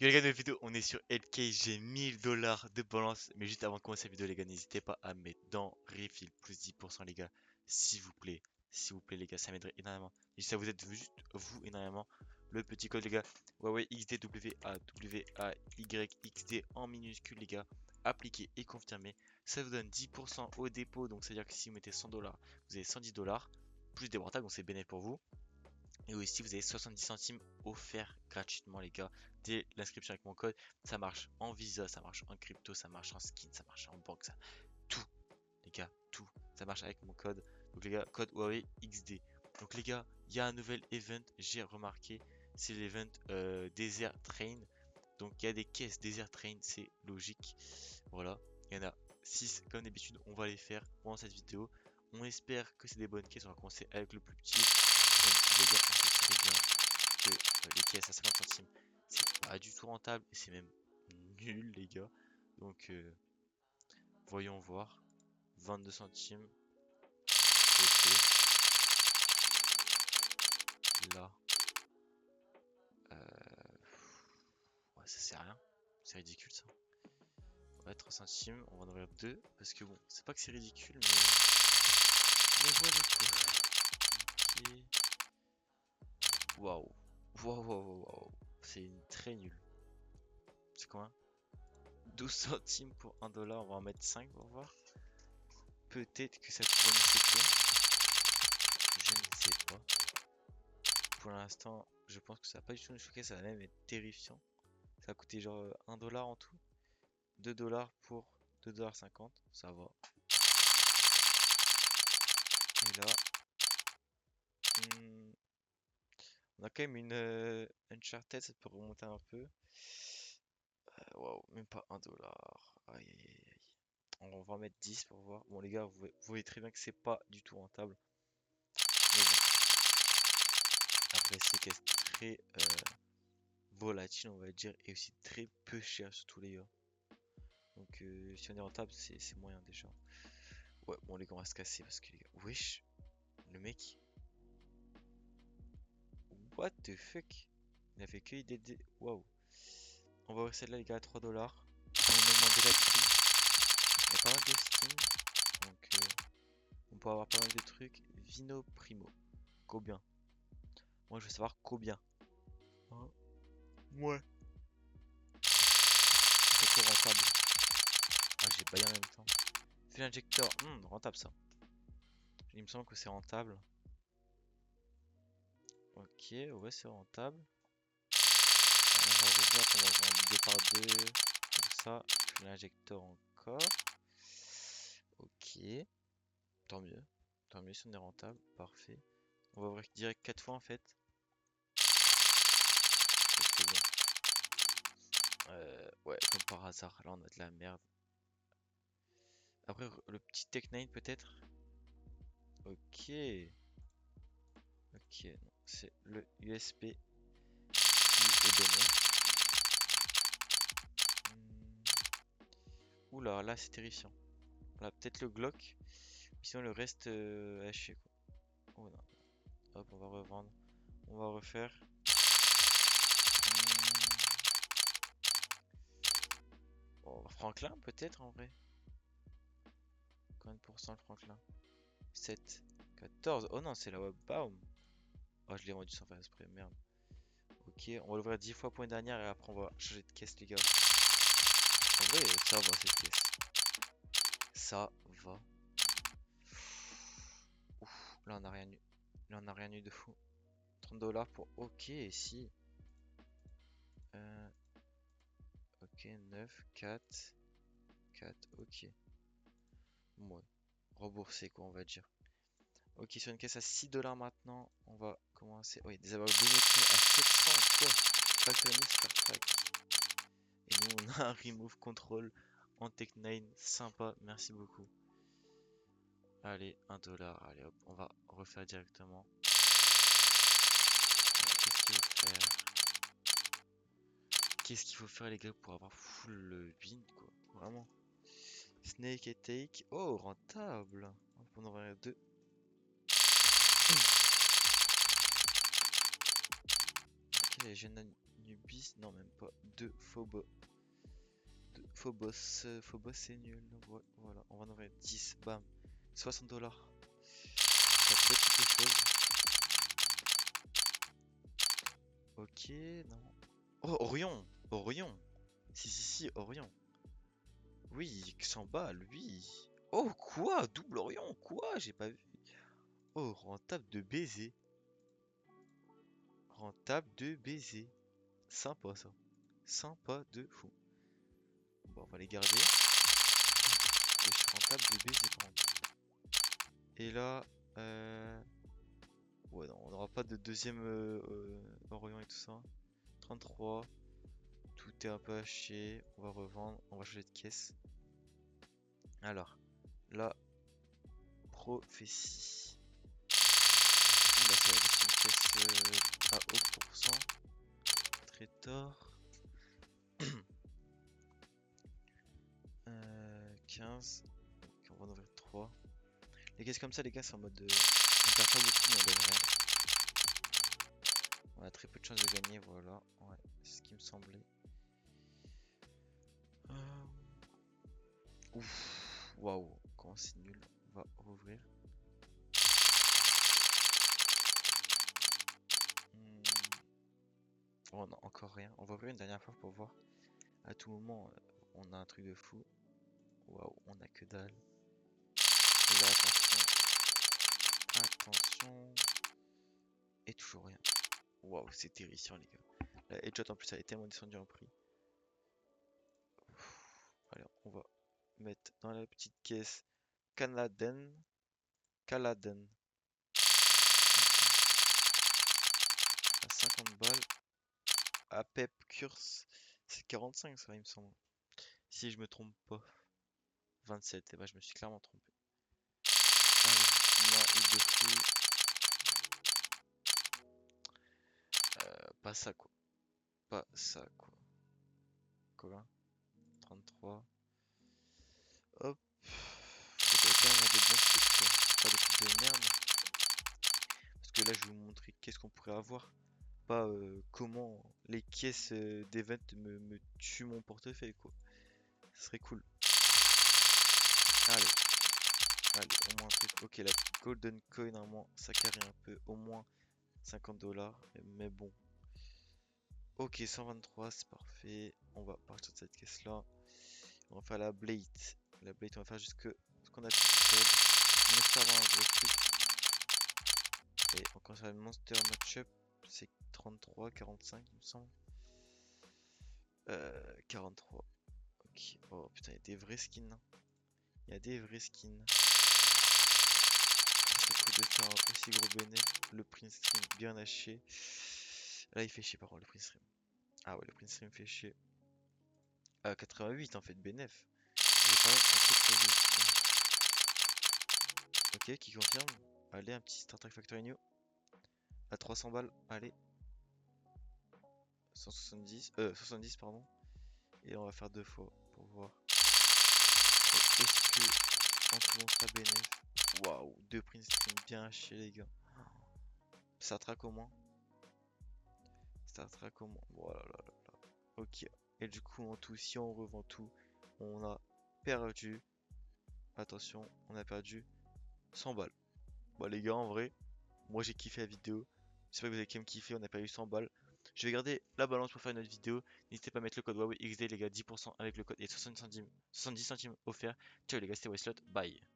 Yo les gars, nouvelle vidéo, on est sur LK, j'ai 1000 $ de balance. Mais juste avant de commencer la vidéo les gars, n'hésitez pas à mettre dans Refill plus 10% les gars. S'il vous plaît, s'il vous plaît les gars, ça m'aiderait énormément. Et ça vous aide juste vous énormément. Le petit code les gars, Huawei XD WAYXD en minuscule les gars. Appliqué et confirmé. Ça vous donne 10% au dépôt. Donc c'est à dire que si vous mettez 100 $, vous avez 110 $ plus des portables, donc c'est bénéfique pour vous. Et aussi, vous avez 70 centimes offerts gratuitement, les gars, dès l'inscription avec mon code. Ça marche en Visa, ça marche en crypto, ça marche en skin, ça marche en banque, ça. Tout, les gars, tout. Ça marche avec mon code. Donc, les gars, code Huawei XD. Donc, les gars, il y a un nouvel event, j'ai remarqué. C'est l'event Desert Train. Donc, il y a des caisses Desert Train, c'est logique. Voilà, il y en a 6 comme d'habitude. On va les faire pendant cette vidéo. On espère que c'est des bonnes caisses. On va commencer avec le plus petit. Même si les gars, on sait très bien que les caisses à 50 centimes, c'est pas du tout rentable et c'est même nul, les gars. Donc, voyons voir. 22 centimes. Ok. Là. Ouais, ça sert à rien. C'est ridicule ça. Ouais, 3 centimes. On va en ouvrir 2. Parce que bon, c'est pas que c'est ridicule, mais voilà quoi. Ok. Waouh. Waouh, waouh, waouh. C'est très nul. C'est combien? 12 centimes pour 1 $. On va en mettre 5 pour voir. Peut-être que ça pourrait nous choquer. Je ne sais pas. Pour l'instant, je pense que ça va pas du tout nous choquer. Ça va même être terrifiant. Ça va coûter genre 1 $ en tout. 2 $ pour 2,50 $. Ça va. Et là, on a quand même une Uncharted. Ça peut remonter un peu. Waouh, même pas 1 $. Aïe, aïe, aïe, aïe. On va en mettre 10 pour voir. Bon, les gars, vous voyez très bien que c'est pas du tout rentable. Mais bon, après, c'est qu'elle est très volatile, on va dire, et aussi très peu cher, surtout les gars. Donc, si on est rentable, c'est moyen déjà. Ouais, bon, les gars, on va se casser parce que les gars, wesh, le mec, what the fuck, il a fait que IDD. Waouh. On va ouvrir celle-là, les gars, à 3 $. On a demandé la prix. Il y a pas mal de skins, donc on peut avoir pas mal de trucs. Vino Primo, combien? Moi, je veux savoir combien. Hein. Ouais. Pas trop rentable. Ah, j'ai baillé en même temps. C'est l'injecteur. Rentable ça. Il me semble que c'est rentable. Ok, ouais, c'est rentable. On va revoir, on va vendre 2 par 2. Comme ça. L'injecteur encore. Ok. Tant mieux. Tant mieux si on est rentable. Parfait. On va ouvrir direct 4 fois en fait. Parce que bon. Ouais, comme par hasard. Là, on a de la merde. Après, le petit Tech 9 peut-être. Ok. Ok, non. C'est le USP qui est donné. Oula, là c'est terrifiant. Voilà, peut-être le Glock. Sinon le reste haché quoi. Oh non. Hop, on va revendre. On va refaire. Oh, Franklin peut-être en vrai. Combien de pourcents le Franklin? 7. 14. Oh non, c'est la Webbaum. Oh, je l'ai vendu sans faire exprès. Merde. Ok, on va l'ouvrir 10 fois pour une dernière et après on va changer de caisse les gars. En vrai, ça va cette caisse. Ça va. Ouf, là on a rien eu. Là on a rien eu de fou. 30 $ pour ok, si. Ok, 9, 4, 4, ok. Ouais, remboursé quoi, on va dire. Ok, sur une caisse à 6 $ maintenant, on va commencer. Oui, des avoirs bénéfiques à 700 quoi. Factory Startrack. Et nous, on a un Remove Control en Tech 9, sympa, merci beaucoup. Allez, 1 $, allez hop, on va refaire directement. Qu'est-ce qu'il faut faire? Qu'est-ce qu'il faut faire les gars pour avoir full win quoi, vraiment. Snake et Take, oh rentable. On en aurait deux. Ok, les jeunes Nubis, non même pas. 2 Phobos. Phobos, Phobos c'est nul. Voilà, on va en ouvrir 10, bam. 60 dollars. Ça peut être quelque chose. Ok, non. Oh, Orion! Orion! Si, Orion. Oui, 100 balles, oui. Oh, quoi? Double Orion, quoi? J'ai pas vu. Oh, rentable de baiser. Rentable de baiser. Sympa ça. Sympa de fou. Bon, on va les garder. Et je suis rentable de baiser par contre. Et là, ouais, non, on n'aura pas de deuxième Orion et tout ça. 33. Tout est un peu haché. On va revendre. On va changer de caisse. Alors, la prophétie. Là, c'est la deuxième caisse à haut pourcent. Traitor. 15. Donc, on va en ouvrir 3. Les caisses comme ça, les gars, c'est en mode. On perd pas beaucoup, mais on gagne rien. On a très peu de chances de gagner, voilà. Ouais, c'est ce qui me semblait. Ouf, waouh, comment c'est nul. On va rouvrir. Oh non, encore rien. On va ouvrir une dernière fois pour voir. À tout moment, on a un truc de fou. Waouh, on a que dalle. Et là, attention. Attention. Et toujours rien. Waouh, c'est terrifiant, les gars. La headshot en plus, elle est tellement descendue en prix. Alors, on va mettre dans la petite caisse Canadienne. Caladen. À 50 balles. À Pep Curse. C'est 45 ça, il me semble. Si je me trompe pas. 27. Et bah, je me suis clairement trompé. Allez, moi, il de fou. Pas ça, quoi. Pas ça, quoi. Quoi? 33. Hop. Faudrait quand même avoir des bons trucs, quoi. Pas des trucs de merde. Parce que là, je vais vous montrer qu'est-ce qu'on pourrait avoir. Pas comment les caisses d'event me tuent mon portefeuille, quoi. Ce serait cool. Allez. Allez, au moins un truc. Ok, la Golden Coin, normalement, ça carry un peu. Au moins 50 dollars. Mais bon. Ok, 123, c'est parfait. On va partir de cette caisse-là. On va faire la Blade. La Blade, on va faire jusque ce qu'on a plus de solde. On espère avoir un gros truc. Et on commence à faire une Monster Matchup. C'est 33, 45, il me semble. 43. Ok. Oh putain, il y a des vrais skins. Hein. Il y a des vrais skins. C'est cool de faire un aussi gros bénéfice. Le print stream bien haché. Là, il fait chier par contre, le print stream. Ah ouais, le print stream fait chier. 88 en fait, bénéf. J'ai quand même un peu creusé. Ok, qui confirme. Allez, un petit Star Trek Factory New. À 300 balles, allez. 170, 70 pardon. Et on va faire 2 fois pour voir. Est-ce que en trouvant ça bénéf. Waouh, 2 print stream bien hachés les gars. Star Trek au moins. Star Trek au moins. Voilà, là, là, là. Ok. Et du coup, en tout, si on revend tout, on a perdu. Attention, on a perdu 100 balles. Bon, les gars, en vrai, moi j'ai kiffé la vidéo. J'espère que vous avez quand même kiffé. On a perdu 100 balles. Je vais garder la balance pour faire une autre vidéo. N'hésitez pas à mettre le code WoWXD, les gars, 10% avec le code et 70 centimes offerts. Ciao, les gars, c'était Weslot. Bye.